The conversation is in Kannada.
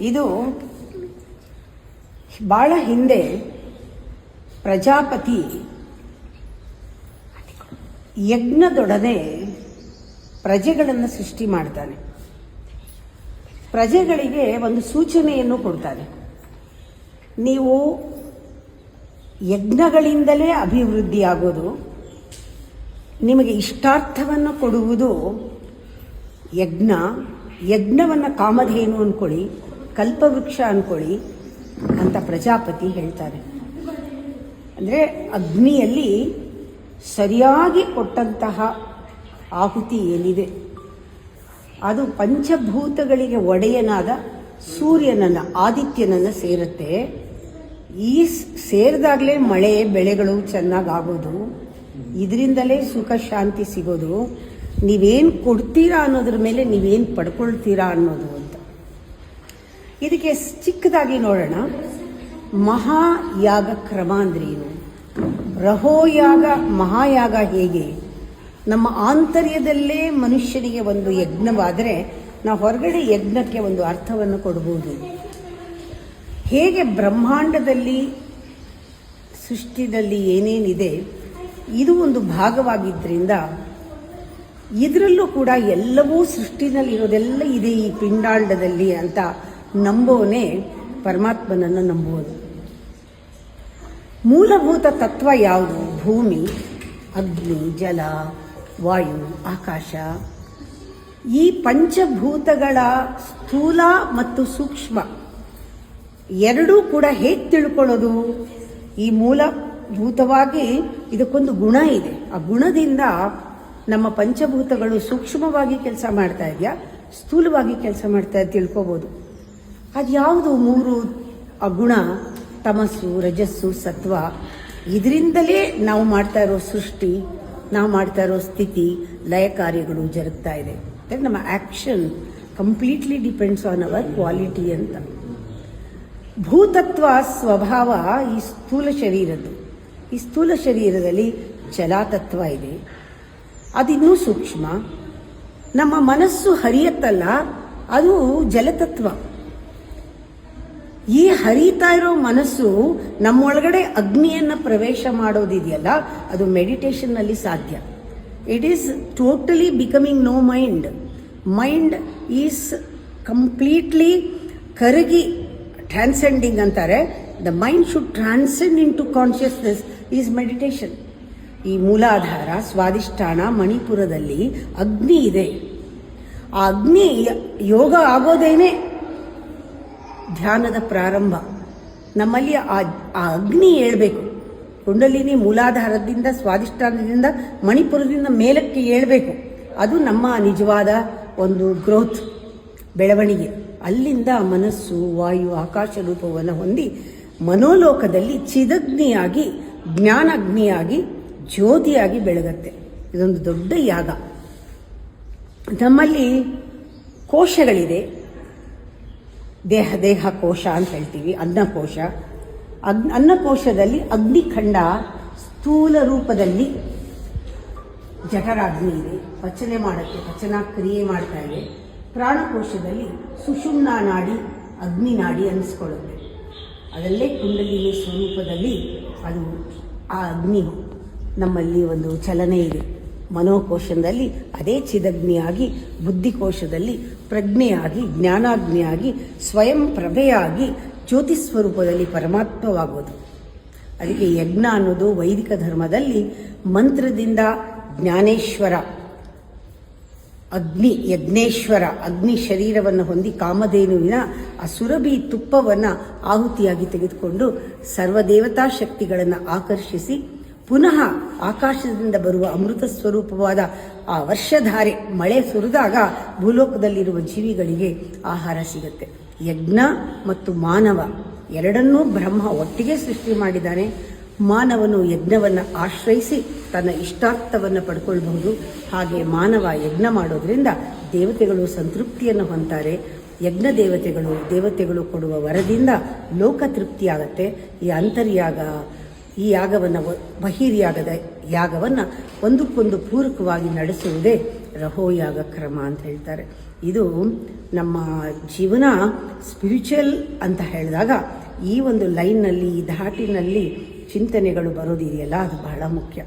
ಇದು ಬಹಳ ಹಿಂದೆ ಪ್ರಜಾಪತಿ ಯಜ್ಞದೊಡನೆ ಪ್ರಜೆಗಳನ್ನು ಸೃಷ್ಟಿ ಮಾಡ್ತಾನೆ. ಪ್ರಜೆಗಳಿಗೆ ಒಂದು ಸೂಚನೆಯನ್ನು ಕೊಡ್ತಾನೆ. ನೀವು ಯಜ್ಞಗಳಿಂದಲೇ ಅಭಿವೃದ್ಧಿಯಾಗೋದು, ನಿಮಗೆ ಇಷ್ಟಾರ್ಥವನ್ನು ಕೊಡುವುದು ಯಜ್ಞವನ್ನು ಕಾಮಧೇನು ಅಂದ್ಕೊಳ್ಳಿ, ಕಲ್ಪವೃಕ್ಷ ಅಂದ್ಕೊಳ್ಳಿ ಅಂತ ಪ್ರಜಾಪತಿ ಹೇಳ್ತಾರೆ. ಅಂದರೆ ಅಗ್ನಿಯಲ್ಲಿ ಸರಿಯಾಗಿ ಕೊಟ್ಟಂತಹ ಆಹುತಿ ಏನಿದೆ ಅದು ಪಂಚಭೂತಗಳಿಗೆ ಒಡೆಯನಾದ ಸೂರ್ಯನನ್ನು, ಆದಿತ್ಯನನ್ನು ಸೇರುತ್ತೆ. ಈ ಸೇರಿದಾಗಲೇ ಮಳೆ ಬೆಳೆಗಳು ಚೆನ್ನಾಗಾಗೋದು, ಇದರಿಂದಲೇ ಸುಖ ಶಾಂತಿ ಸಿಗೋದು. ನೀವೇನು ಕೊಡ್ತೀರಾ ಅನ್ನೋದ್ರ ಮೇಲೆ ನೀವೇನು ಪಡ್ಕೊಳ್ತೀರಾ ಅನ್ನೋದು ಅಂತ. ಇದಕ್ಕೆ ಚಿಕ್ಕದಾಗಿ ನೋಡೋಣ. ಮಹಾಯಾಗ ಕ್ರಮ ಅಂದ್ರೇನು, ರಹೋಯಾಗ ಮಹಾಯಾಗ ಹೇಗೆ, ನಮ್ಮ ಆಂತರ್ಯದಲ್ಲೇ ಮನುಷ್ಯನಿಗೆ ಒಂದು ಯಜ್ಞವಾದರೆ ನಾವು ಹೊರಗಡೆ ಯಜ್ಞಕ್ಕೆ ಒಂದು ಅರ್ಥವನ್ನು ಕೊಡಬಹುದು. ಹೇಗೆ ಬ್ರಹ್ಮಾಂಡದಲ್ಲಿ ಸೃಷ್ಟಿಯಲ್ಲಿ ಏನೇನಿದೆ ಇದು ಒಂದು ಭಾಗವಾಗಿದ್ದರಿಂದ ಇದರಲ್ಲೂ ಕೂಡ ಎಲ್ಲವೂ ಸೃಷ್ಟಿನಲ್ಲಿರೋದೆಲ್ಲ ಇದೆ ಈ ಪಿಂಡಾಂಡದಲ್ಲಿ ಅಂತ ನಂಬೋನೇ ಪರಮಾತ್ಮನನ್ನು ನಂಬುವುದು. ಮೂಲಭೂತ ತತ್ವ ಯಾವುದು? ಭೂಮಿ, ಅಗ್ನಿ, ಜಲ, ವಾಯು, ಆಕಾಶ. ಈ ಪಂಚಭೂತಗಳ ಸ್ಥೂಲ ಮತ್ತು ಸೂಕ್ಷ್ಮ ಎರಡೂ ಕೂಡ ಹೇಗೆ ತಿಳ್ಕೊಳ್ಳೋದು? ಈ ಮೂಲಭೂತವಾಗಿ ಇದಕ್ಕೊಂದು ಗುಣ ಇದೆ. ಆ ಗುಣದಿಂದ ನಮ್ಮ ಪಂಚಭೂತಗಳು ಸೂಕ್ಷ್ಮವಾಗಿ ಕೆಲಸ ಮಾಡ್ತಾ ಇದೆಯಾ, ಸ್ಥೂಲವಾಗಿ ಕೆಲಸ ಮಾಡ್ತಾ ತಿಳ್ಕೋಬೋದು. ಅದು ಯಾವುದು? ಮೂರು ಗುಣ, ತಮಸ್ಸು, ರಜಸ್ಸು, ಸತ್ವ. ಇದರಿಂದಲೇ ನಾವು ಮಾಡ್ತಾ ಇರೋ ಸೃಷ್ಟಿ, ನಾವು ಮಾಡ್ತಾ ಇರೋ ಸ್ಥಿತಿ, ಲಯ ಕಾರ್ಯಗಳು ಜರುಗ್ತಾ ಇದೆ. ನಮ್ಮ action completely depends on our quality ಅಂತ. ಭೂತತ್ವ ಸ್ವಭಾವ ಈ ಸ್ಥೂಲ ಶರೀರದ್ದು. ಈ ಸ್ಥೂಲ ಶರೀರದಲ್ಲಿ ಜಲತತ್ವ ಇದೆ, ಅದಿನ್ನೂ ಸೂಕ್ಷ್ಮ. ನಮ್ಮ ಮನಸ್ಸು ಹರಿಯತ್ತಲ್ಲ, ಅದು ಜಲತತ್ವ. ಈ ಹರಿತಾ ಇರೋ ಮನಸ್ಸು ನಮ್ಮೊಳಗಡೆ ಅಗ್ನಿಯನ್ನು ಪ್ರವೇಶ ಮಾಡೋದಿದೆಯಲ್ಲ, ಅದು ಮೆಡಿಟೇಷನ್ನಲ್ಲಿ ಸಾಧ್ಯ. It is totally becoming no mind. Mind is completely ಕರಗಿ ಟ್ರಾನ್ಸೆಂಡಿಂಗ್ ಅಂತಾರೆ. The mind should transcend into consciousness is meditation. ಈ ಮೂಲಾಧಾರ, ಸ್ವಾದಿಷ್ಠಾನ, ಮಣಿಪುರದಲ್ಲಿ ಅಗ್ನಿ ಇದೆ. ಆ ಅಗ್ನಿ ಯೋಗ ಆಗೋದೇನೆ ಧ್ಯಾನದ ಪ್ರಾರಂಭ. ನಮ್ಮಲ್ಲಿ ಆ ಅಗ್ನಿ ಏಳಬೇಕು. ಕುಂಡಲಿನಿ ಮೂಲಾಧಾರದಿಂದ, ಸ್ವಾದಿಷ್ಠಾನದಿಂದ, ಮಣಿಪುರದಿಂದ ಮೇಲಕ್ಕೆ ಏಳಬೇಕು. ಅದು ನಮ್ಮ ನಿಜವಾದ ಒಂದು ಗ್ರೋತ್, ಬೆಳವಣಿಗೆ. ಅಲ್ಲಿಂದ ಮನಸ್ಸು, ವಾಯು, ಆಕಾಶ ರೂಪವನ್ನು ಹೊಂದಿ ಮನೋಲೋಕದಲ್ಲಿ ಚಿದಗ್ನಿಯಾಗಿ, ಜ್ಞಾನಾಗ್ನಿಯಾಗಿ, ಜ್ಯೋತಿಯಾಗಿ ಬೆಳಗತ್ತೆ. ಇದೊಂದು ದೊಡ್ಡ ಯಾಗ. ನಮ್ಮಲ್ಲಿ ಕೋಶಗಳಿದೆ. ದೇಹ ಕೋಶ ಅಂತ ಹೇಳ್ತೀವಿ, ಅನ್ನಕೋಶ. ಅನ್ನಕೋಶದಲ್ಲಿ ಅಗ್ನಿಖಂಡ ಸ್ಥೂಲ ರೂಪದಲ್ಲಿ ಜಠರಾಗ್ನಿ ಇದೆ, ಪಚನೆ ಮಾಡುತ್ತೆ, ಪಚನ ಕ್ರಿಯೆ ಮಾಡ್ತಾ ಇದೆ. ಪ್ರಾಣಕೋಶದಲ್ಲಿ ಸುಷುಮ್ನಾ ನಾಡಿ, ಅಗ್ನಿ ನಾಡಿ ಅನ್ನಿಸ್ಕೊಳ್ಳುತ್ತೆ. ಅದಲ್ಲೇ ಕುಂಡಲಿನಿ ಸ್ವರೂಪದಲ್ಲಿ ಅದು ಆ ಅಗ್ನಿ ನಮ್ಮಲ್ಲಿ ಒಂದು ಚಲನೆ ಇದೆ. ಮನೋಕೋಶದಲ್ಲಿ ಅದೇ ಚಿದಗ್ನಿಯಾಗಿ, ಬುದ್ಧಿಕೋಶದಲ್ಲಿ ಪ್ರಜ್ಞೆಯಾಗಿ, ಜ್ಞಾನಾಗ್ನಿಯಾಗಿ, ಸ್ವಯಂ ಪ್ರಭೆಯಾಗಿ, ಜ್ಯೋತಿ ಸ್ವರೂಪದಲ್ಲಿ ಪರಮಾತ್ಮವಾಗೋದು. ಅದಕ್ಕೆ ಯಜ್ಞ ಅನ್ನೋದು ವೈದಿಕ ಧರ್ಮದಲ್ಲಿ ಮಂತ್ರದಿಂದ ಜ್ಞಾನೇಶ್ವರ, ಯಜ್ಞೇಶ್ವರ, ಅಗ್ನಿ ಶರೀರವನ್ನು ಹೊಂದಿ ಕಾಮಧೇನುವಿನ ಆ ಸುರಭಿ ತುಪ್ಪವನ್ನು ಆಹುತಿಯಾಗಿ ತೆಗೆದುಕೊಂಡು ಸರ್ವದೇವತಾ ಶಕ್ತಿಗಳನ್ನು ಆಕರ್ಷಿಸಿ ಪುನಃ ಆಕಾಶದಿಂದ ಬರುವ ಅಮೃತ ಸ್ವರೂಪವಾದ ಆ ವರ್ಷಧಾರೆ, ಮಳೆ ಸುರಿದಾಗ ಭೂಲೋಕದಲ್ಲಿರುವ ಜೀವಿಗಳಿಗೆ ಆಹಾರ ಸಿಗುತ್ತೆ. ಯಜ್ಞ ಮತ್ತು ಮಾನವ ಎರಡನ್ನೂ ಬ್ರಹ್ಮ ಒಟ್ಟಿಗೆ ಸೃಷ್ಟಿ ಮಾಡಿದ್ದಾನೆ. ಮಾನವನು ಯಜ್ಞವನ್ನು ಆಶ್ರಯಿಸಿ ತನ್ನ ಇಷ್ಟಾರ್ಥವನ್ನು ಪಡ್ಕೊಳ್ಬಹುದು. ಹಾಗೆ ಮಾನವ ಯಜ್ಞ ಮಾಡೋದ್ರಿಂದ ದೇವತೆಗಳು ಸಂತೃಪ್ತಿಯನ್ನು ಹೊಂತಾರೆ. ಯಜ್ಞ ದೇವತೆಗಳು ಕೊಡುವ ವರದಿಂದ ಲೋಕ ತೃಪ್ತಿಯಾಗತ್ತೆ. ಈ ಅಂತರ್ಯಾಗ, ಈ ಯಾಗವನ್ನು, ಬಹಿರ್ಯಾಗದ ಯಾಗವನ್ನು ಒಂದಕ್ಕೊಂದು ಪೂರಕವಾಗಿ ನಡೆಸುವುದೇ ರಹೋಯಾಗ ಕ್ರಮ ಅಂತ ಹೇಳ್ತಾರೆ. ಇದು ನಮ್ಮ ಜೀವನ ಸ್ಪಿರಿಚುವಲ್ ಅಂತ ಹೇಳಿದಾಗ ಈ ಒಂದು ಲೈನ್ನಲ್ಲಿ, ಈ ಧಾಟಿನಲ್ಲಿ ಚಿಂತನೆಗಳು ಬರೋದಿದೆಯಲ್ಲ, ಅದು ಬಹಳ ಮುಖ್ಯ.